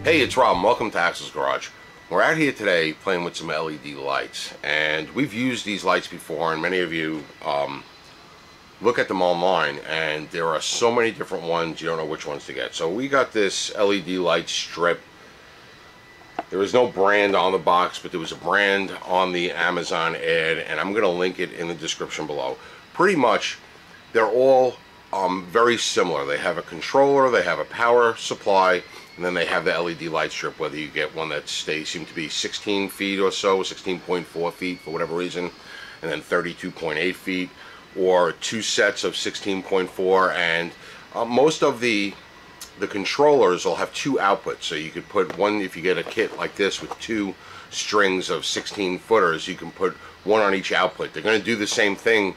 Hey, it's Rob. Welcome to Axel's Garage. We're out here today playing with some LED lights, and we've used these lights before, and many of you look at them online, and there are so many different ones, you don't know which ones to get. So we got this LED light strip. There was no brand on the box, but there was a brand on the Amazon ad, and I'm going to link it in the description below. Pretty much, they're all very similar. They have a controller, they have a power supply, and then they have the LED light strip, whether you get one that seem to be 16 feet or so, 16.4 feet for whatever reason, and then 32.8 feet, or two sets of 16.4, and most of the controllers will have two outputs, so you could put one, if you get a kit like this with two strings of 16 footers, you can put one on each output. They're going to do the same thing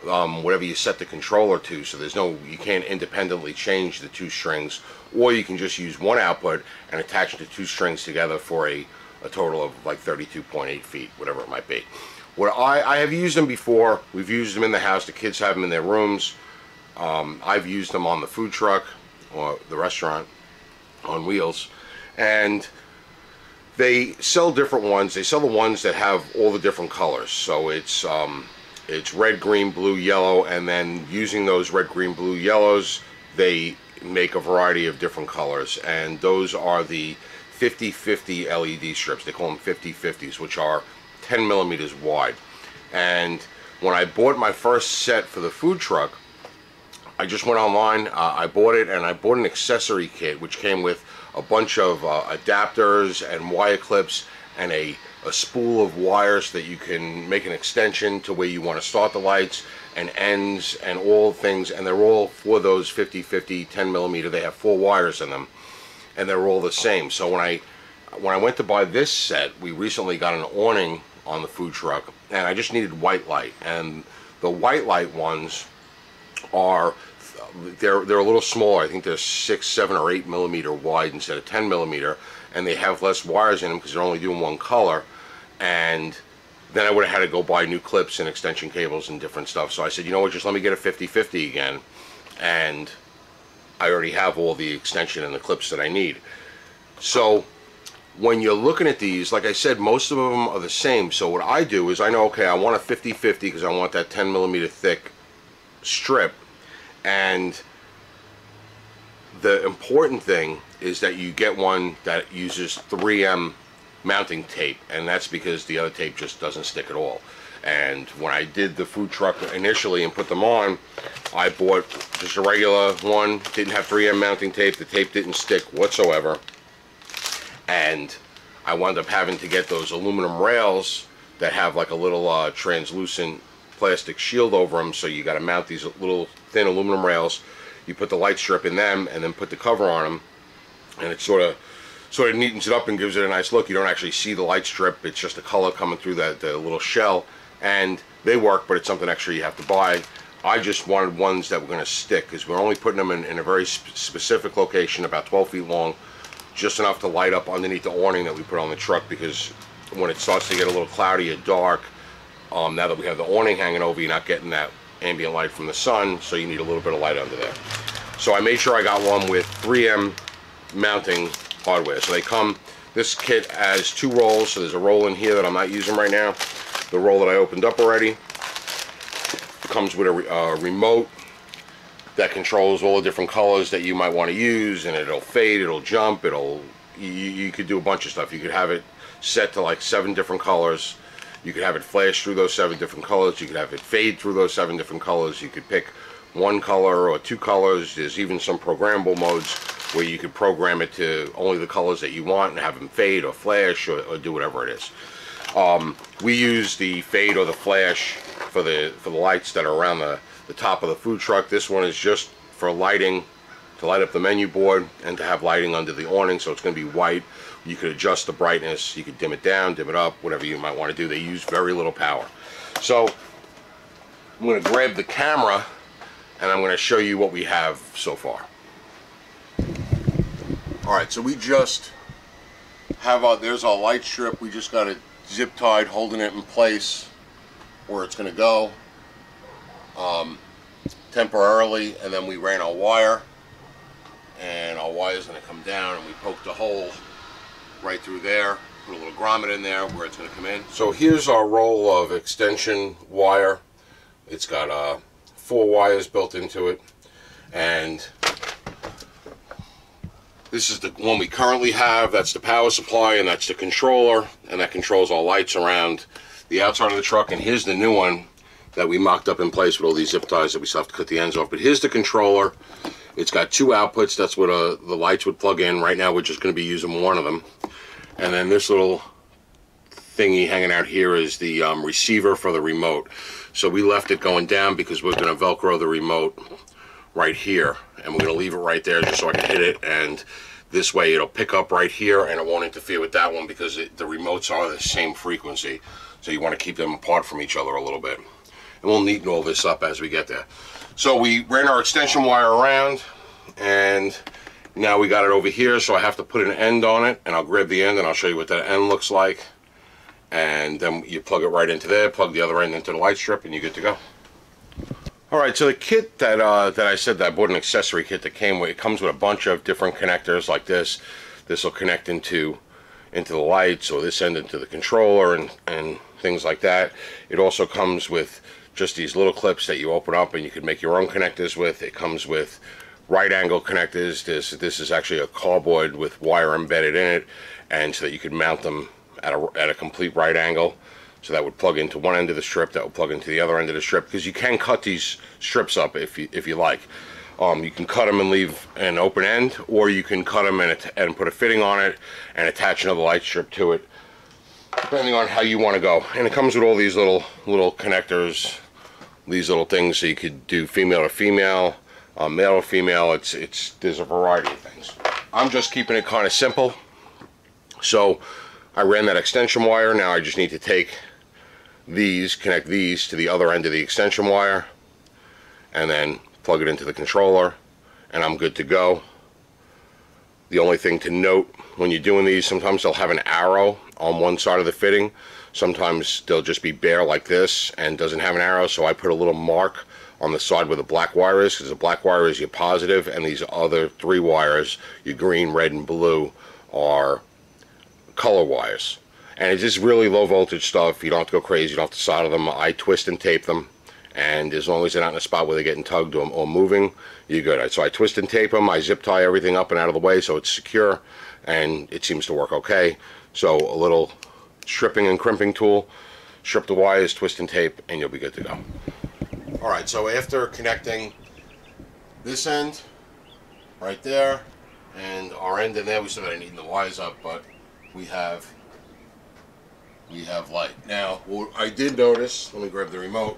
whatever you set the controller to, so you can't independently change the two strings, or you can just use one output and attach the two strings together for a total of like 32.8 feet, whatever it might be. I have used them before. We've used them in the house. The kids have them in their rooms. I've used them on the food truck or the restaurant on wheels, and they sell different ones. They sell the ones that have all the different colors, so it's red, green, blue, yellow, and then using those red, green, blue, yellows, they make a variety of different colors, and those are the 50/50 LED strips. They call them 50/50s, which are 10 millimeters wide. And when I bought my first set for the food truck, I just went online, I bought it, and I bought an accessory kit which came with a bunch of adapters and wire clips and a spool of wires that you can make an extension to where you want to start the lights, and ends and all things, and they're all for those 50/50 10 millimeter. They have 4 wires in them, and they're all the same. So when I went to buy this set, we recently got an awning on the food truck, and I just needed white light, and the white light ones are they're a little smaller. I think they're 6, 7, or 8 millimeter wide instead of 10 millimeter, and they have less wires in them because they're only doing one color. And then I would have had to go buy new clips and extension cables and different stuff. So I said, you know what, just let me get a 50/50 again, and I already have all the extension and the clips that I need. So when you're looking at these, like I said, most of them are the same. So what I do is I know, okay, I want a 50/50 because I want that 10 millimeter thick strip. And the important thing is that you get one that uses 3M mounting tape, and that's because the other tape just doesn't stick at all. And when I did the food truck initially and put them on, I bought just a regular one, didn't have 3M mounting tape. The tape didn't stick whatsoever, and I wound up having to get those aluminum rails that have like a little translucent plastic shield over them. So you got to mount these little thin aluminum rails. You put the light strip in them and then put the cover on them, and it sort of neatens it up and gives it a nice look. You don't actually see the light strip. It's just a color coming through the little shell, and they work, but it's something extra you have to buy. I just wanted ones that were going to stick because we're only putting them in a very specific location, about 12 feet long, just enough to light up underneath the awning that we put on the truck, because when it starts to get a little cloudy or dark, now that we have the awning hanging over, you're not getting that ambient light from the sun, so you need a little bit of light under there. So I made sure I got one with 3M mounting hardware. So they come, this kit has 2 rolls, so there's a roll in here that I'm not using right now. The roll that I opened up already comes with a remote that controls all the different colors that you might want to use, and it'll fade, it'll jump, you could do a bunch of stuff. You could have it set to like 7 different colors. You could have it flash through those 7 different colors. You could have it fade through those 7 different colors. You could pick 1 color or 2 colors. There's even some programmable modes where you could program it to only the colors that you want and have them fade or flash or do whatever it is. We use the fade or the flash for the lights that are around the top of the food truck. This one is just for lighting, to light up the menu board and to have lighting under the awning, so it's going to be white. You could adjust the brightness, you could dim it down, dim it up, whatever you might want to do. They use very little power. So I'm going to grab the camera and I'm going to show you what we have so far. Alright, so we just have there's our light strip. We just got it zip tied, holding it in place where it's going to go temporarily, and then we ran our wire, and our wire is going to come down, and we poked a hole right through there. Put a little grommet in there where it's going to come in. So here's our roll of extension wire. It's got 4 wires built into it, and this is the one we currently have. That's the power supply, and that's the controller, and that controls all lights around the outside of the truck. And here's the new one that we mocked up in place with all these zip ties that we still have to cut the ends off. But here's the controller. It's got 2 outputs. That's what the lights would plug in. Right now we're just going to be using one of them. And then this little thingy hanging out here is the receiver for the remote. So we left it going down because we're going to Velcro the remote right here, and we're going to leave it right there just so I can hit it, and this way it'll pick up right here and it won't interfere with that one because the remotes are the same frequency, so you want to keep them apart from each other a little bit. And we'll neaten all this up as we get there. So we ran our extension wire around, and now we got it over here, so I have to put an end on it, and I'll grab the end and I'll show you what that end looks like. And then you plug it right into there, plug the other end into the light strip, and you're good to go. Alright, so the kit that I said that I bought, an accessory kit that came with, it comes with a bunch of different connectors like this. This will connect into the lights, or this end into the controller, and things like that. It also comes with just these little clips that you open up and you can make your own connectors with. It comes with right angle connectors. This is actually a cardboard with wire embedded in it, and so that you can mount them at a complete right angle. So that would plug into one end of the strip, that would plug into the other end of the strip, because you can cut these strips up if you like. You can cut them and leave an open end, or you can cut them and put a fitting on it and attach another light strip to it, depending on how you want to go. And it comes with all these little connectors, these little things, so you could do female to female, male to female. There's a variety of things. I'm just keeping it kind of simple. So I ran that extension wire. Now I just need to take these, connect these to the other end of the extension wire, and then plug it into the controller, and I'm good to go. The only thing to note when you're doing these, sometimes they'll have an arrow on one side of the fitting. Sometimes they'll just be bare like this and doesn't have an arrow, so I put a little mark on the side where the black wire is, because the black wire is your positive, and these other 3 wires, your green, red, and blue, are color wires. And it's just really low voltage stuff. You don't have to go crazy, you don't have to solder them. I twist and tape them, and as long as they're not in a spot where they're getting tugged or moving, you're good. So I twist and tape them, I zip tie everything up and out of the way so it's secure, and it seems to work okay. So a little stripping and crimping tool, strip the wires, twist and tape, and you'll be good to go. Alright, so after connecting this end right there and our end in there, we still got to neaten the wires up, but we have light. Now, what I did notice, let me grab the remote,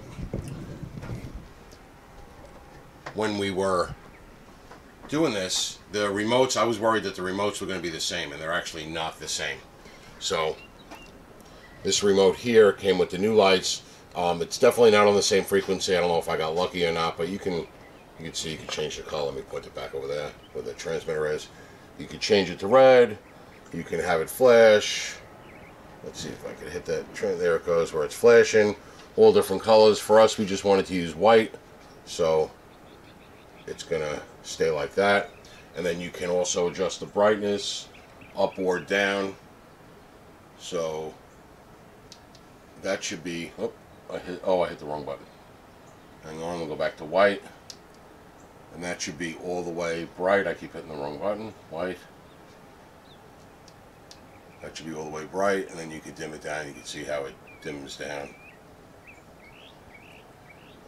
when we were doing this, the remotes, I was worried that the remotes were going to be the same, and they're actually not the same. So this remote here came with the new lights. It's definitely not on the same frequency. I don't know if I got lucky or not, but you can see, you can change the color. Let me point it back over there where the transmitter is. You can change it to red. You can have it flash. Let's see if I can hit that. There it goes, where it's flashing. All different colors. For us, we just wanted to use white, so it's gonna stay like that. And then you can also adjust the brightness up or down. So that should be, I hit the wrong button. Hang on, we'll go back to white. And that should be all the way bright. I keep hitting the wrong button. White. That should be all the way bright, and then you can dim it down. You can see how it dims down.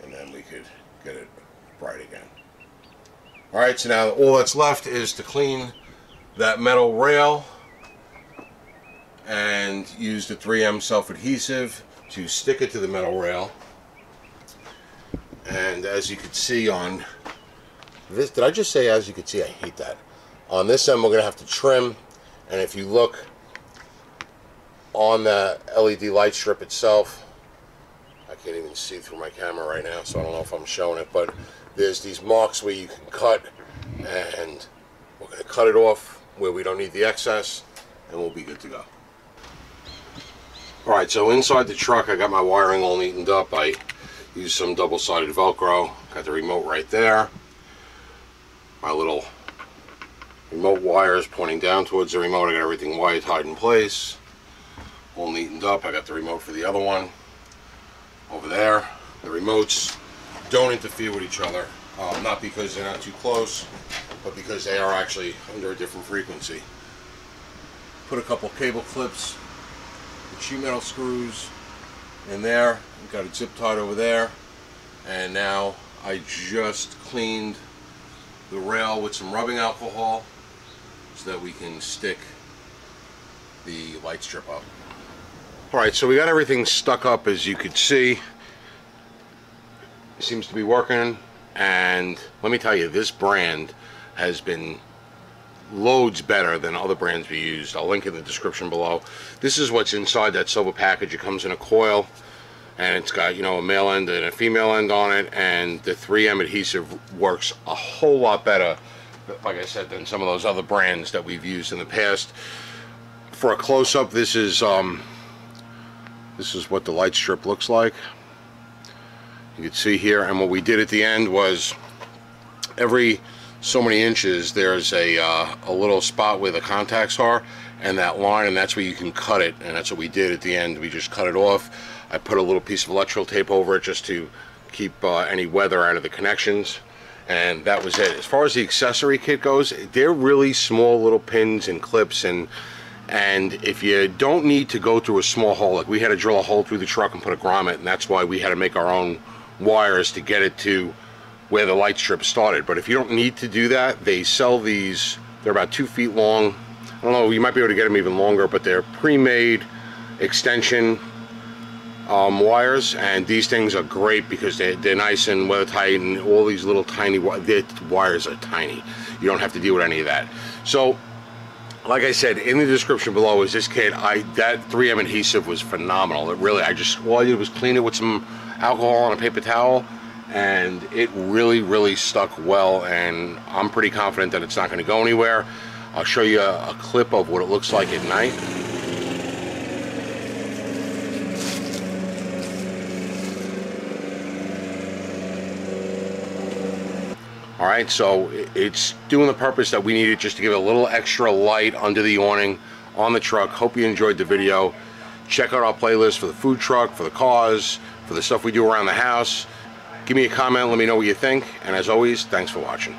And then we could get it bright again. Alright, so now all that's left is to clean that metal rail and use the 3M self-adhesive to stick it to the metal rail. And as you can see on this, did I just say as you can see? I hate that. On this end, we're going to have to trim, and if you look on the LED light strip itself, I can't even see through my camera right now, so I don't know if I'm showing it, but there's these marks where you can cut, and we're going to cut it off where we don't need the excess, and we'll be good to go. Alright, so inside the truck I got my wiring all neatened up. I used some double-sided Velcro, got the remote right there, my little Remote wires pointing down towards the remote. I got everything wired tied in place, all neatened up. I got the remote for the other one over there. The remotes don't interfere with each other, not because they're not too close, but because they are actually under a different frequency. Put a couple cable clips with sheet metal screws in there. Got it zip tied over there, and now I just cleaned the rail with some rubbing alcohol so that we can stick the light strip up. Alright, so we got everything stuck up, as you could see. It seems to be working, and let me tell you, this brand has been loads better than other brands we used. I'll link in the description below. This is what's inside that silver package. It comes in a coil, and it's got, you know, a male end and a female end on it, and the 3M adhesive works a whole lot better, like I said, than some of those other brands that we've used in the past. For a close-up, this is what the light strip looks like. You can see here, and what we did at the end was every so many inches there's a little spot where the contacts are, and that line, and that's where you can cut it, and that's what we did at the end. We just cut it off. I put a little piece of electrical tape over it just to keep any weather out of the connections, and that was it. As far as the accessory kit goes, they're really small little pins and clips, and if you don't need to go through a small hole, like we had to drill a hole through the truck and put a grommet, and that's why we had to make our own wires to get it to where the light strip started. But if you don't need to do that, they sell these. They're about 2 feet long. I don't know, you might be able to get them even longer, but they're pre-made extension wires, and these things are great because they're nice and weather tight, and all these little tiny wires are tiny. You don't have to deal with any of that. So like I said, in the description below is this kit. That 3M adhesive was phenomenal. It really, all I did was clean it with some alcohol on a paper towel, and it really stuck well, and I'm pretty confident that it's not going to go anywhere. I'll show you a clip of what it looks like at night. Alright, so it's doing the purpose that we needed, just to give it a little extra light under the awning on the truck. Hope you enjoyed the video. Check out our playlist for the food truck, for the cars, for the stuff we do around the house. Give me a comment, let me know what you think, and as always, thanks for watching.